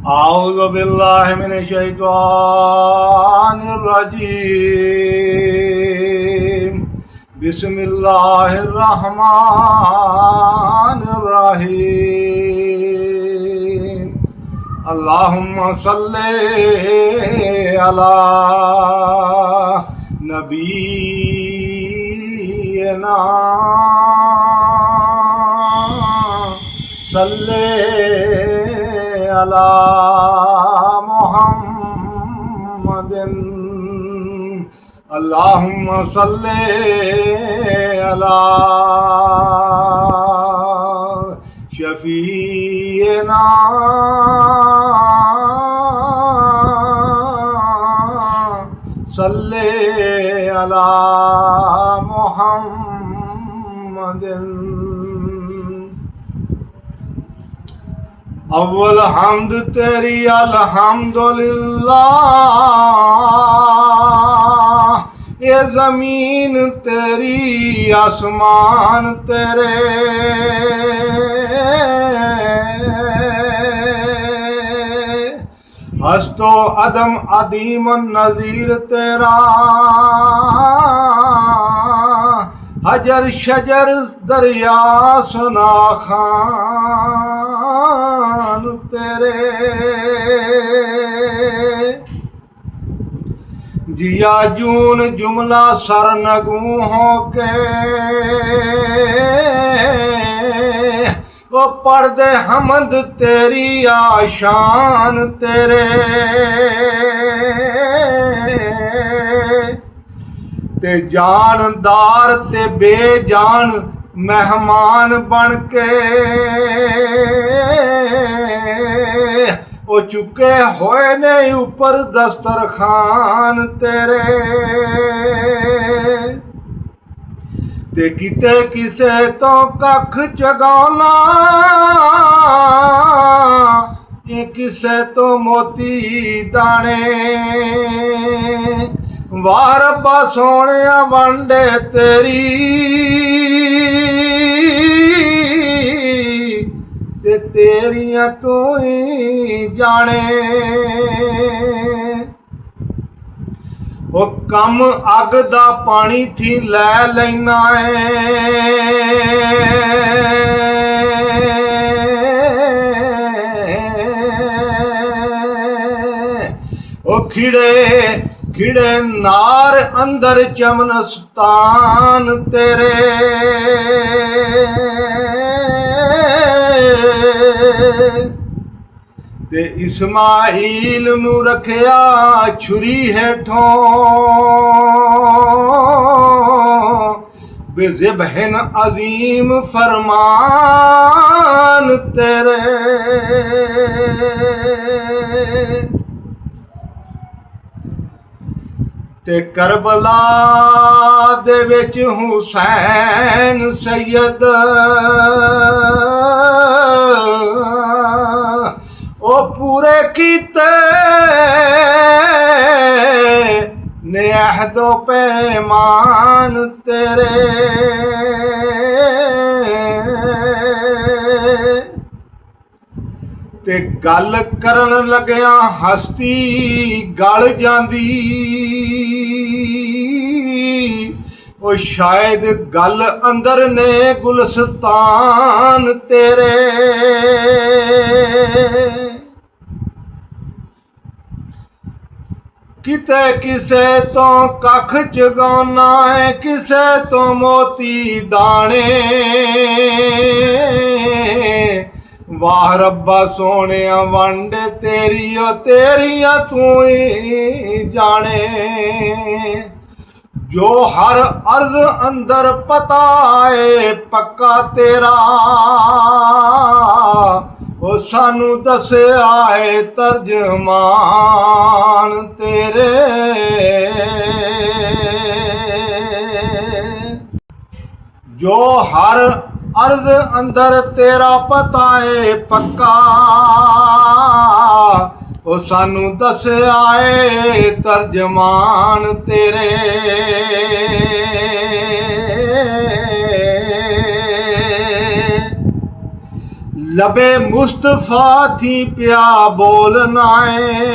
أعوذ بالله من الشيطان الرجيم. بسم الله الرحمن الرحيم. اللهم صل على نبينا صلی علی محمد. اللہم صلی علی شفیعنا صلی علی محمد. اول حمد تیری الحمدللہ، یہ زمین تیری آسمان تیرے، ہست و عدم عدیم النظیر تیرا، حجر شجر دریا سنا خان تیرے، جیا جون جملہ سرنگوں ہو کے وہ پڑھ دے حمد تیری آشان تیرے، تے جاندار تے بے جان مہمان بن کے وہ چکے ہوئے نے اوپر دسترخوان تیرے، تے کتے کسے تو ککھ چگانا، کسے تو موتی دانے، واہ ربا سونیا وانڈے تیری، تے تیریاں تو ہی جانے، وہ کم اگ دا پانی تھی لے لینا ہے، وہ کھڑے کھڑے نار اندر چمنستان تیرے، تے اسماعیل نو رکھیا چھری ہیٹھوں، بے ذبح عظیم فرمان تیرے، تے کربلا دے وچ حسین سید او پورے کیتے نے عہد و پیمان تیرے، تے گل کرن لگیا ہستی گل جاندی، او شاید گل اندر نے گلستان تیرے، کتے کسے تو ککھ چگانا ہے، کسے تو موتی دانے، واہ ربا سونیا وانڈے تیری او تیریاں تو ہی جانے، جو ہر عرض اندر پتا ہے پکا تیرا، وہ سانو دسے آئے ترجمان تیرے، جو ہر عرض اندر تیرا پتا ہے پکا، وہ سانو دس آئے ترجمان تیرے، लबे मुस्तफा थी पिया बोलना है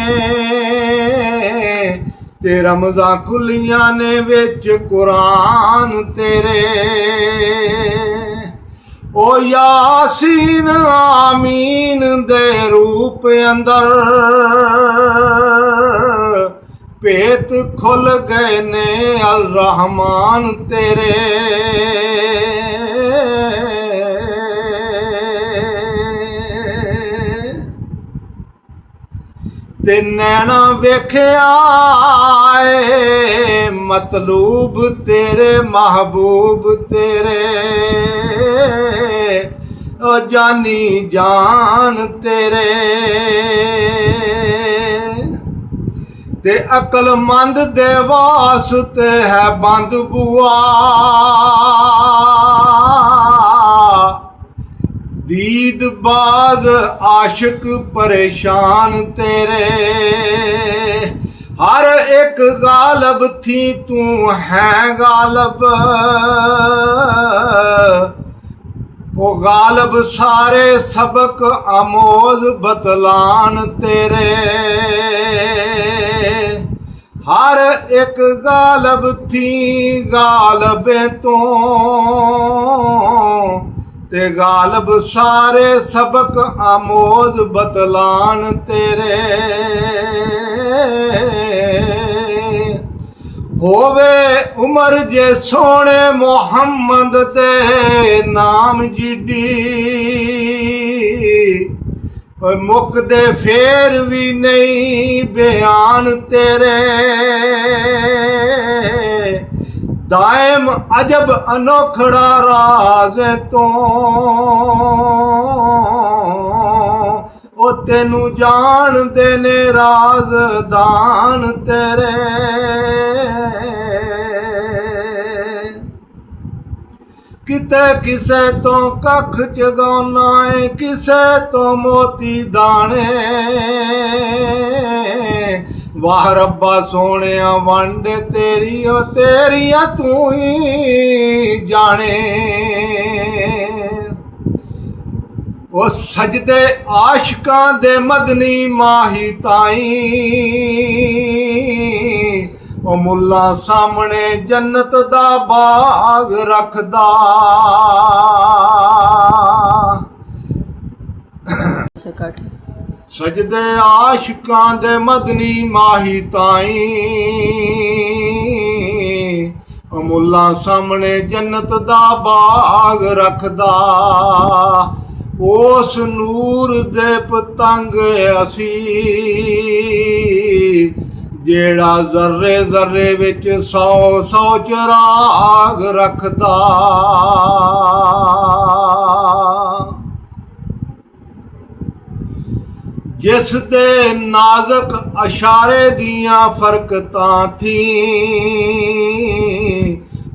ते रमज़ां खुलियां ने विच कुरान तेरे ओ यासीन आमीन दे रूप अंदर पेत खुल गए ने अल रहमान तेरे ते नैना वेख्या ए मतलूब तेरे महबूब तेरे ओ जानी जान तेरे ते अकलमंद दे वास्ते है बंद बुआ दीद बाज आशिक परेशान तेरे हर एक गालब थी तू है गालब ओ गालब सारे सबक आमोज बतलान तेरे हर एक गालब थी गालबे तो ते गालब सारे सबक आमोज बतलान तेरे होवे उमर जे सोने मोहम्मद दे नाम जिडी मुक दे फेर भी नहीं बयान तेरे दायम अजब अनोखड़ा राज तो ओ तेनू जान देने राजदान तेरे किते किसे तो कख चगाना है किसे तो मोती दाने वाह रब्बा सोने वंड तेरी ओ तेरिया तू ही जाने ओ सजदे आशिकां दे मदनी माही ताई ओ मुल्ला सामने जन्नत दा बाग रखदा सजदे आशिकां दे मदनी माही ताई ओ मुल्ला सामने जन्नत दा बाग रखदा उस नूर दे पतंग असी जेड़ा जर्रे जर्रे विच 100 चिराग रखदा जिस दे नाजक अशारे दियां फरकतां थी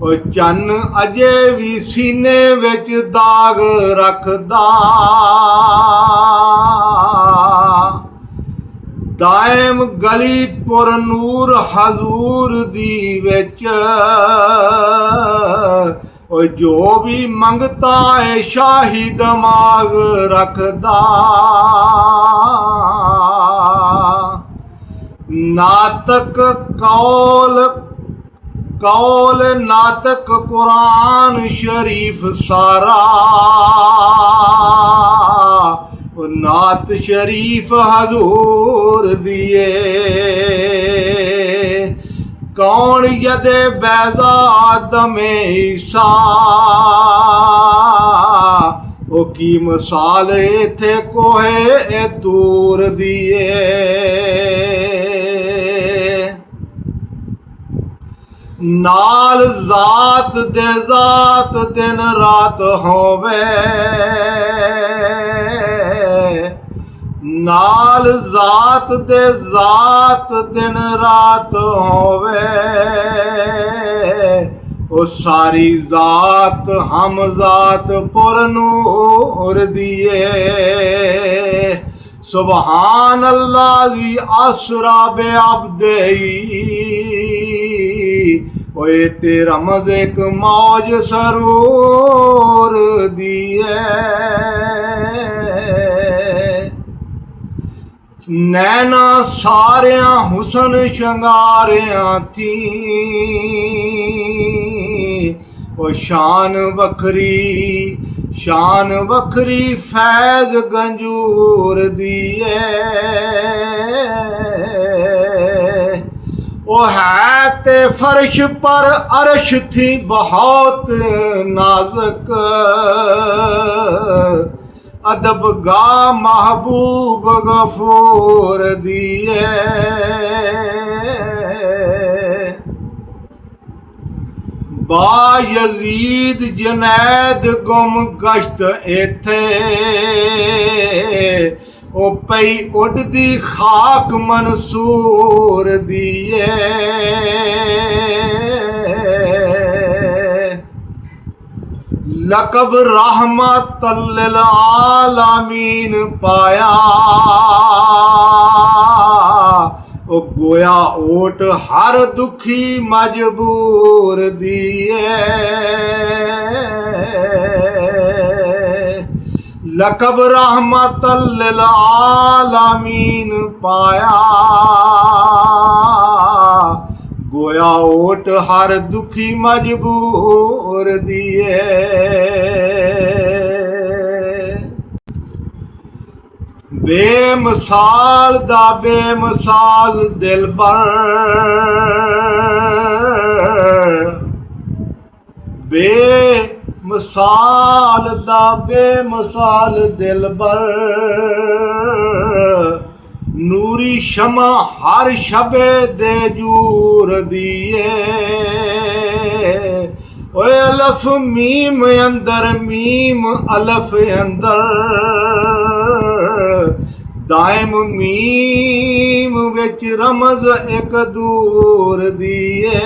ओ चन्न अजे भी सीने विच दाग रखदा दायम गली पुर नूर हजूर दी विच ओ जो भी मंगता है शाही दिमाग रखदा नातक कौल नातक कुरान शरीफ सारा नात शरीफ हजूर दिए कौन यदे बैजाद में ईसा ओ की मिसाल थे कोहे तूर दिए नाल जात दे जात दिन रात होवे नाल जात दे जात दिन रात होवे ओ सारी जात हम जात पुर नूर दिए सुबहान अल्लाह दी आसरा बे अब्दई ओए तेरा मज़ेक मौज सरूर दिए ਨੈਣਾ ਸਾਰਿਆਂ ਹੁਸਨ ਸ਼ਿੰਗਾਰਿਆਂ ਥੀ ਉਹ ਸ਼ਾਨ ਵੱਖਰੀ ਫੈਜ਼ ਗੰਜੂਰ ਦੀ ਏ ਉਹ ਹੈ ਤੇ ਫਰਸ਼ ਪਰ ਅਰਸ਼ ਥੀ ਬਹੁਤ ਨਾਜ਼ੁਕ ਅਦਬ ਗਾ महबूब गफूर दिए बा यजीद जुनैद गुम गश्त इथे ओ पई उड़दी खाक मंसूर दिए लकब रहमतुल्लिल आलमीन पाया ओ गोया ओट हर दुखी मजबूर दिए लकब रहमतुल्लिल आलमीन पाया गोया ओट हर दुखी मजबूर दिए बेमिसाल दा बेमिसाल दिलबर बेमिसाल दा बेमिसाल दिलबर ਨੂਰੀ ਸ਼ਮਾ ਹਰ ਸ਼ਬੇ ਦੇ ਜੂਰ ਦੀਏ ਓਏ ਅਲਫ ਮੀਮ ਅੰਦਰ ਮੀਮ ਅਲਫ ਅੰਦਰ ਦਾਇਮ ਮੀਮ ਵਿੱਚ ਰਮਜ਼ ਇੱਕ ਦੂਰ ਦੀਏ